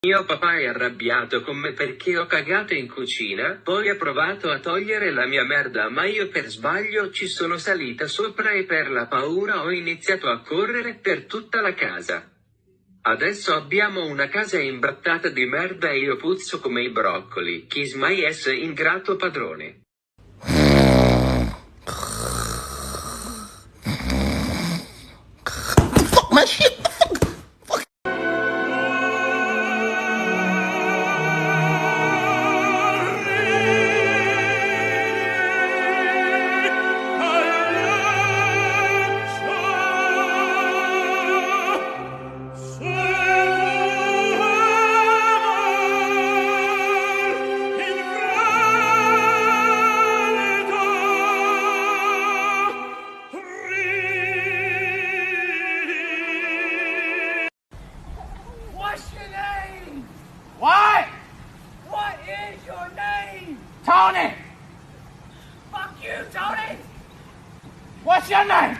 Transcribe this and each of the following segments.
Mio papà è arrabbiato con me perché ho cagato in cucina, poi ha provato a togliere la mia merda ma io per sbaglio ci sono salita sopra e per la paura ho iniziato a correre per tutta la casa. Adesso abbiamo una casa imbrattata di merda e io puzzo come i broccoli. Kiss my ass, ingrato padrone. Fuck my shit. What's your name? What? What is your name? Tony! Fuck you, Tony! What's your name?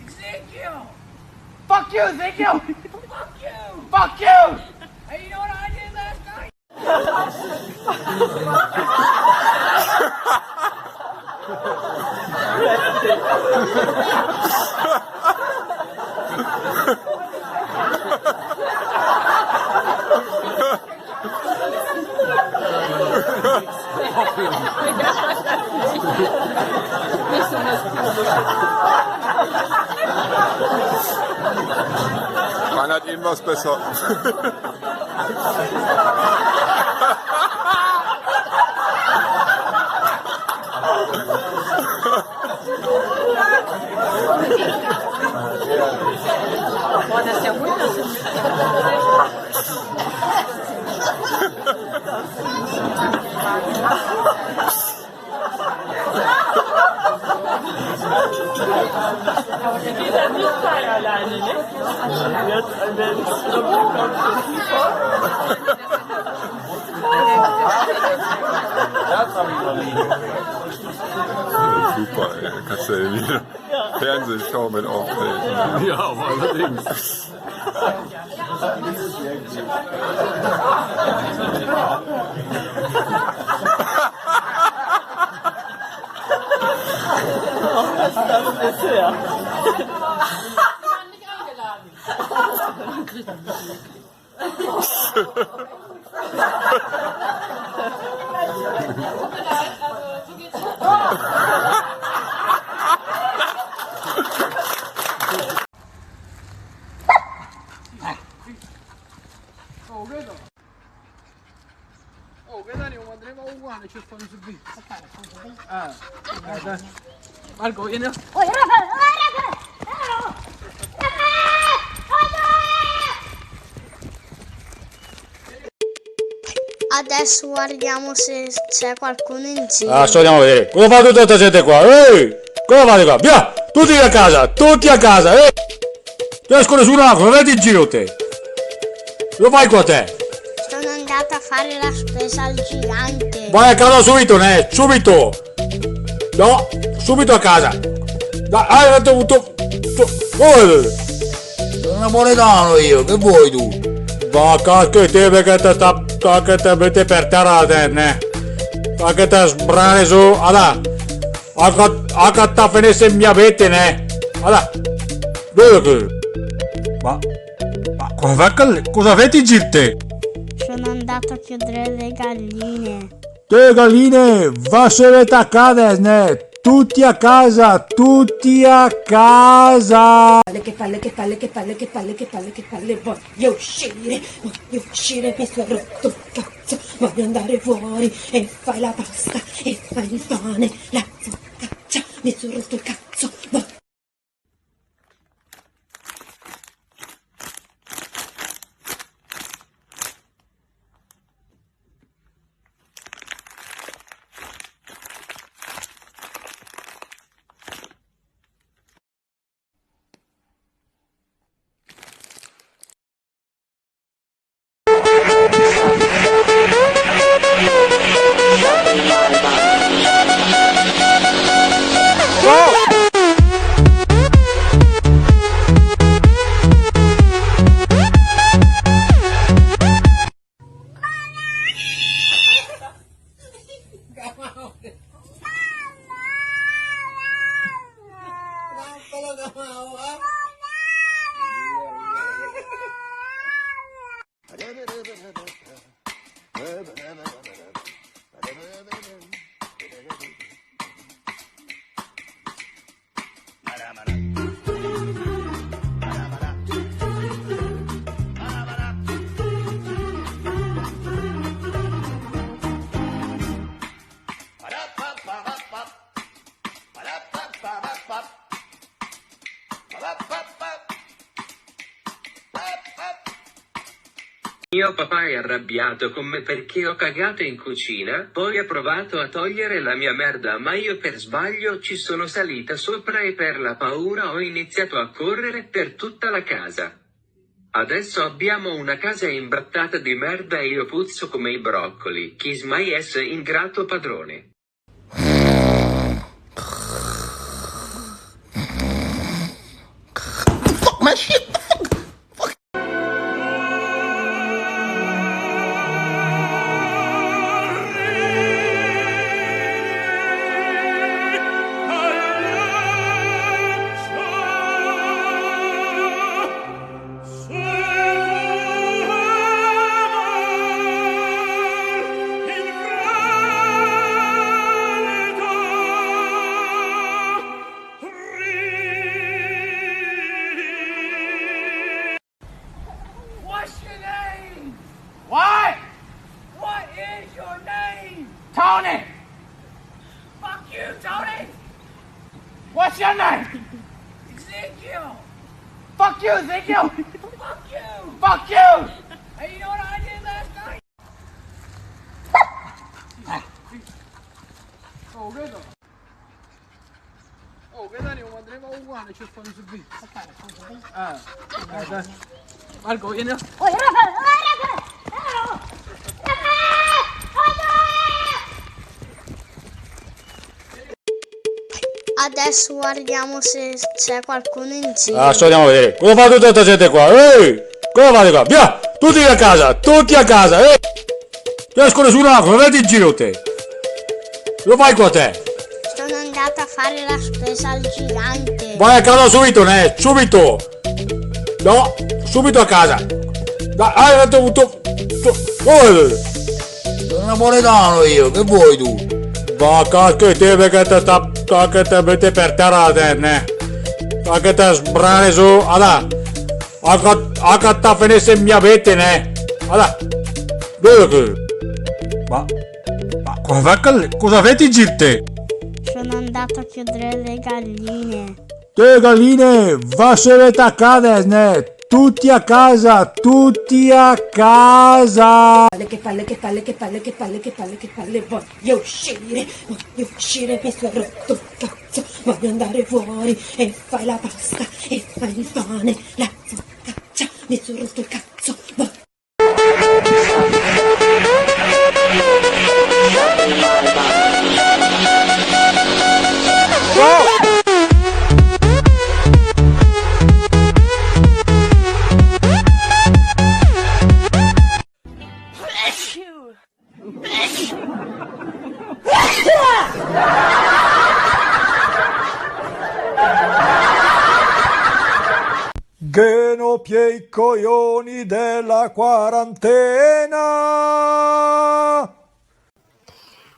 Ezekiel! Fuck you, Ezekiel! Fuck you! Fuck you! Hey, you know what I did last night? Man hat ihm was besser. Super, ey. Da kannst du ja wieder Fernsehshow mit auftreten. Ja, aber allerdings. Oh, vedete, quando arriva uguale ci fanno subire. Marco, vieni. Oh, adesso guardiamo se c'è qualcuno in giro. Adesso andiamo a vedere. Cosa fate tutta questa gente qua? Ehi! Cosa fate qua? Via! Tutti a casa! Tutti a casa! Ehi! Non esco nessuno là, cosa vedi in giro te? Lo fai qua te? Sono andata a fare la spesa al gigante. Vai a casa subito, ne? Subito! No! Subito a casa! Dai, sono napoletano io, che vuoi tu? Va a casa che te perché te metti per terra te, ne? Che te sbrane su, ada! A te finisse mia vete, ne? Ada! Dove che? Ma cosa avete in giro te? Sono andato a chiudere le galline. Te galline, vassevete a casa, ne? Tutti a casa, tutti a casa! Che palle, voglio uscire, mi sono rotto il cazzo, voglio andare fuori e fai la pasta e fai il pane, la focaccia, mi sono rotto il cazzo, Mio papà è arrabbiato con me perché ho cagato in cucina, poi ha provato a togliere la mia merda ma io per sbaglio ci sono salita sopra e per la paura ho iniziato a correre per tutta la casa. Adesso abbiamo una casa imbrattata di merda e io puzzo come i broccoli. Kiss my ass, ingrato padrone. What's your name? What? What is your name? Tony! Fuck you, Tony! What's your name? Ezekiel! Fuck you, Ezekiel! Fuck you! Fuck you! Hey, you know what I did last night? Oh, vedo. Oh, vedete, andremo uguale, ci fanno subito. Dai. Marco, vieni. Adesso guardiamo se c'è qualcuno in giro. Andiamo a vedere. Cosa fa tutta questa gente qua? Ehi! Cosa fate qua? Via! Tutti a casa! Tutti a casa! Ehi! Non esco nessuno, cosa vedi in giro te? Lo fai qua te? Sono andata a fare la spesa al gigante. Vai a casa subito, ne? Subito! No! Subito a casa! Dai, sono napoletano io, che vuoi tu? Ma che te perché te metti per terra te, ne? Che te sbrane su, ada! A te finisse mia vette, ne? Ada! Dove che? Ma cosa fai in giro te? Sono andato a chiudere le galline. Te galline, vassevete a casa, ne? Tutti a casa, tutti a casa! Che palle, voglio uscire, mi sono rotto il cazzo, voglio andare fuori e fai la pasta, e fai il pane, la focaccia, mi sono rotto il cazzo, Genoppie i coglioni della quarantena!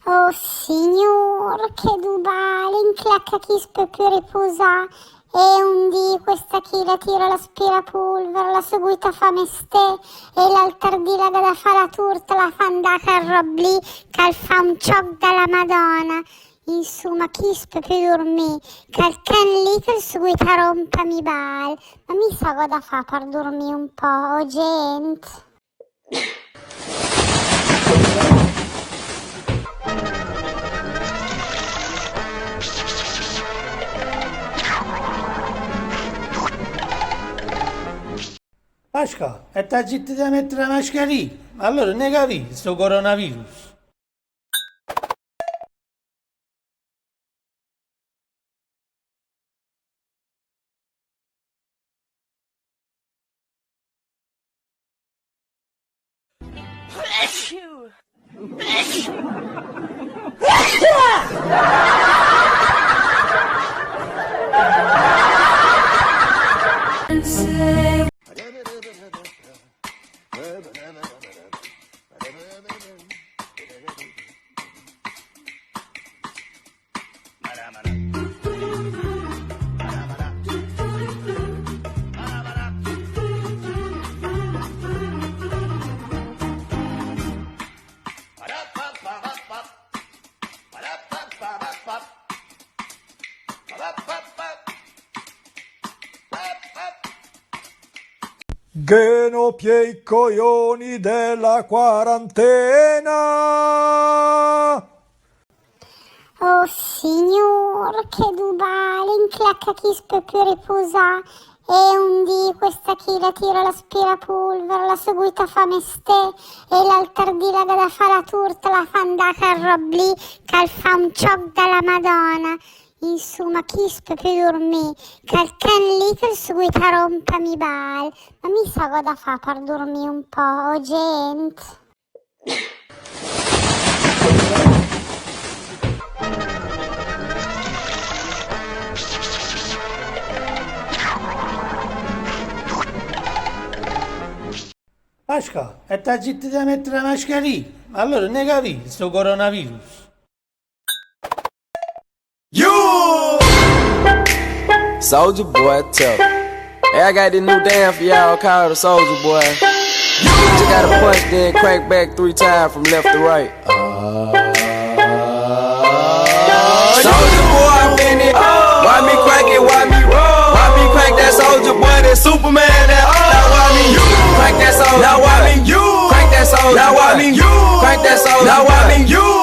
Oh signor, che Dubai, l'inclacca chi spè più riposa e un dì questa chi la tira l'aspirapolvere, la seguita fa mestè e l'altra di la da fa la turta, la fandata al roblì, che fa un cioc dalla Madonna. Insomma, chi spè più dormì, che il can lì che il seguita rompa mi bal, ma mi sa cosa fa per dormire un po', oh gente. Pasqua, e ti zitti da mettere la mascherina? Allora ne capisci sto coronavirus? Genopie i coglioni della quarantena. Oh signor, che dubale, in clacca chi spè più riposa. E un dì questa chi la tira l'aspirapolvere, la seguita fa mestè, e l'altro dì la da fa la turta, la fa andare al roblì, che fa un cioc dalla Madonna. Insomma, chi spè più dormì, che il can lì che il seguita rompa mi bal. Ma mi sa cosa fa per dormire un po', oh gente. Pasca, e t'ha zitti da mettere la mascherina? Allora ne capi, sto coronavirus. Soldier boy, tough. Hey, I got this new dance for y'all called the Soldier Boy. You just gotta punch, then crank back 3 times from left to right. Soldier boy, I'm in it. Why me crank it? Why me roll? Why me crank that Soldier Boy? That Superman? That now why me you crank that Soldier? Now why me you crank that Soldier? Now why me you crank that Soldier? Now why me you